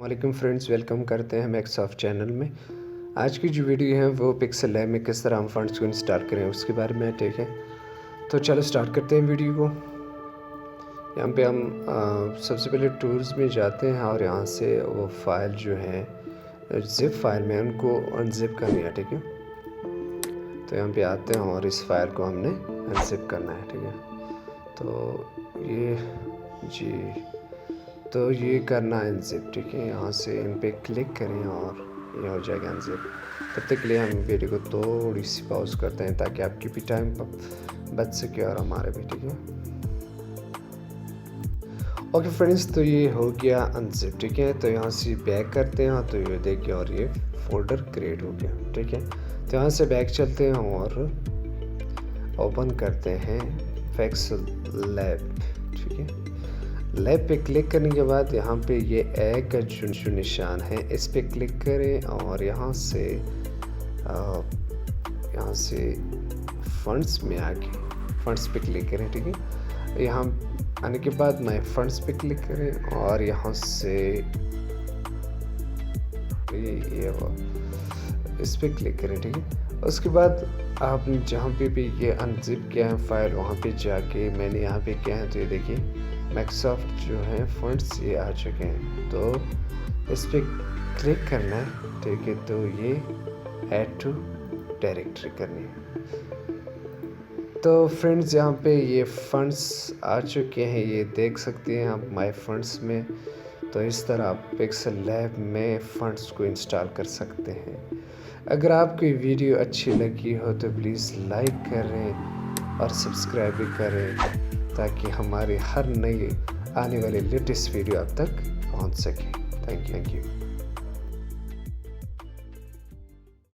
वालेकुम friends, welcome करते हैं माइक्रोसॉफ्ट चैनल में। आज की जो वीडियो है वो पिक्सल लैब में किस तरह हम फंड्स को इंस्टॉल करें उसके बारे में, ठीक है। तो चलो स्टार्ट करते हैं वीडियो को। यहाँ पे हम सबसे पहले टूल्स में जाते हैं और यहाँ से वो फाइल जो है जिप फाइल में उनको अनजिप करनी है, ठीक है। तो यहाँ पे आते हैं और इस फाइल को हमने अनजिप करना है, ठीक है। तो ये करना है अनजिप, ठीक है। यहाँ से इन पे क्लिक करें और ये हो जाएगा अनजिप। तब तक के लिए हम वीडियो को थोड़ी सी पॉज करते हैं ताकि आपकी भी टाइम बच सके और हमारे भी, ठीक है। ओके फ्रेंड्स, तो ये हो गया अनजिप, ठीक है। तो यहाँ से बैक करते हैं तो ये देखिए और ये फोल्डर क्रिएट हो गया, ठीक है। तो यहाँ से बैक चलते हैं और ओपन करते हैं पिक्सल लैब, ठीक है। लैब पे क्लिक करने के बाद यहाँ पे ये ए का जो निशान है इस पे क्लिक करें और यहाँ से फंड्स में आके फंड्स पे क्लिक करें, ठीक है। यहाँ आने के बाद माय फंड्स पे क्लिक करें और यहाँ से इस पे क्लिक करें, ठीक है। उसके बाद आप जहाँ पे भी ये अनजिप किया है फाइल वहाँ पे जाके मैंने यहाँ पे किया है, तो ये देखिए माइक्रोसॉफ्ट जो है फंड्स ये आ चुके हैं। तो इस पर क्लिक करना है, ठीक है। तो ये ऐड टू डायरेक्टरी करनी है। तो फ्रेंड्स यहाँ पे ये फंड्स आ चुके हैं, ये देख सकते हैं आप माय फंड्स में। तो इस तरह आप पिक्सल लैब में फंड्स को इंस्टॉल कर सकते हैं। अगर आपको ये वीडियो अच्छी लगी हो तो प्लीज़ लाइक करें और सब्सक्राइब भी करें ताकि हमारे हर नई आने वाले लेटेस्ट वीडियो आप तक पहुंच सके। Thank you.